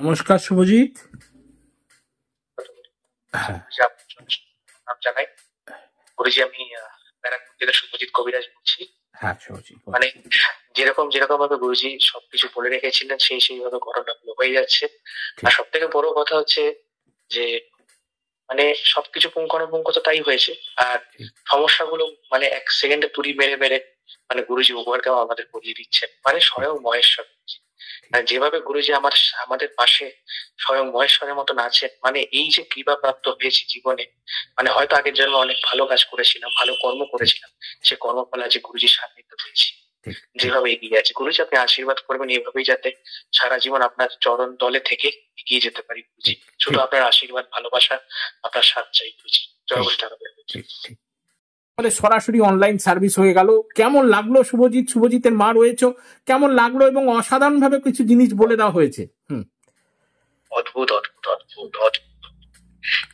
নমস্কার শুভজিৎ। হ্যাঁ নাম জানাই গুরুজি, আমি ব্যারাকপুর থেকে শুভজিৎ কবিরাজ বলছি। হ্যাঁ শুভজিৎ, মানে যেরকম ভাবে গুরুজি সবকিছু বলে রেখেছিলেন সেইভাবে ঘটনাগুলো হয়ে যাচ্ছে। আর সব থেকে বড় কথা হচ্ছে যে মানে সবকিছু পুঙ্খানুপুঙ্খ তো তাই হয়েছে, আর সমস্যাগুলো মানে এক সেকেন্ডে তুড়ি মেরে মেরে মানে গুরুজি উপহারটাও আমাদের করিয়ে দিচ্ছেন, মানে স্বয়ং মহেশ্বর। মানে যেভাবে গুরুজি আমাদের পাশে স্বয়ং মহেশ্বরের মতন আছেন, মানে এই যে কৃপা প্রাপ্ত হয়েছে জীবনে, মানে হয়তো আগের জন্য অনেক ভালো কাজ করেছিলাম, ভালো কর্ম করেছিলাম, সে কর্মফল আছে গুরুজির সান্নিধ্য পেয়েছি। যেভাবে এগিয়ে আছে গুরুজি, আপনি আশীর্বাদ করবেন এইভাবেই যাতে সারা জীবন আপনার চরণ তলে থেকে এগিয়ে যেতে পারি গুরুজি। শুধু আপনার আশীর্বাদ, ভালোবাসা, আপনার সাথ চাই গুরুজি। জয় গুরু ঠাকুর। সরাসরি অনলাইন সার্ভিস হয়ে গেল। কেমন লাগলো শুভজিৎ? শুভজিতের মা রয়েছে, কেমন লাগলো? এবং অসাধারণ ভাবে কিছু জিনিস বলে দেওয়া হয়েছে। অদ্ভুত অদ্ভুত অদ্ভুত অদ্ভুত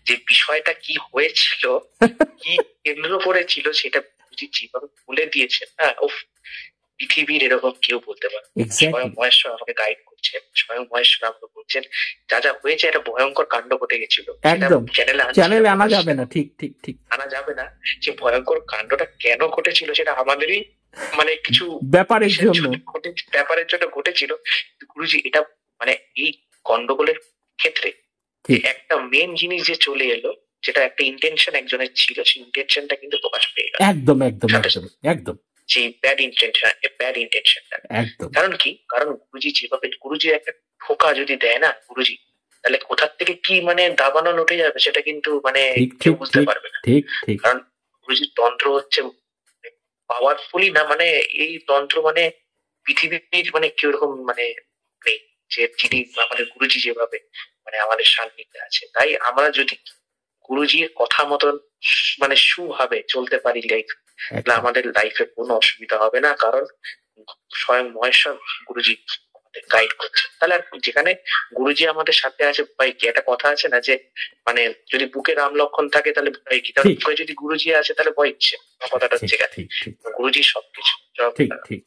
যে বিষয়টা কি হয়েছিল, কি কেন্দ্র করেছিল, সেটা যেভাবে বলে দিয়েছে না, পৃথিবীর এরকম কেউ বলতে পারে। স্বয়ং মহেশ্বর আমাকে গাইড করছেন, স্বয়ং মহেশ্বর আমাকে বলছেন যা যা হয়েছে একটা ভয়ঙ্কর কাণ্ড ঘটে গেছিল, একদম চ্যানেলে আনা যাবে না। ঠিক ঠিক ঠিক আনা যাবে না। যে ভয়ঙ্কর কাণ্ডটা কেন ঘটেছিল সেটা আমাদেরই মানে কিছু ব্যাপারের জন্য ঘটেছিল। গুরুজি এটা মানে এই গন্ডগোলের ক্ষেত্রে একটা মেন জিনিস যে চলে এলো, যেটা একটা ইন্টেনশন একজনের ছিল, সেই ইন্টেনশনটা কিন্তু প্রকাশ পেয়ে গেল। একদম একদম একদম একদম সেই ব্যাড ইন্টেনশনটা কারণ কি, কারণ গুরুজি একটা ঠোকা যদি দেয় না গুরুজি, তাহলে কোথা থেকে কি মানে দাবানল উঠে যাবে সেটা কিন্তু মানে কেউ বুঝতে পারবে না। কারণ গুরুজির তন্ত্র হচ্ছে পাওয়ারফুলি না, মানে এই তন্ত্র মানে পৃথিবীর মানে কিরকম মানে নেই, যে যিনি আমাদের গুরুজি যেভাবে মানে আমাদের সান্নিধ্যে আছে। তাই আমরা যদি গুরুজির কথা মতন মানে সুভাবে চলতে পারি লাইফ, আমাদের লাইফে কোনো অসুবিধা হবে না। কারণ স্বয়ং মহেশ্বর গুরুজি আমাদের গাইড করছে। তাহলে আর যেখানে গুরুজি আমাদের সাথে আছে, ভাই কি একটা কথা আছে না যে মানে যদি বুকে রাম লক্ষণ থাকে তাহলে ভয় কি, তাহলে বুকে যদি গুরুজি আছে তাহলে ভয় কিসে? কথাটা হচ্ছে গুরুজি সবকিছু। ঠিক ঠিক।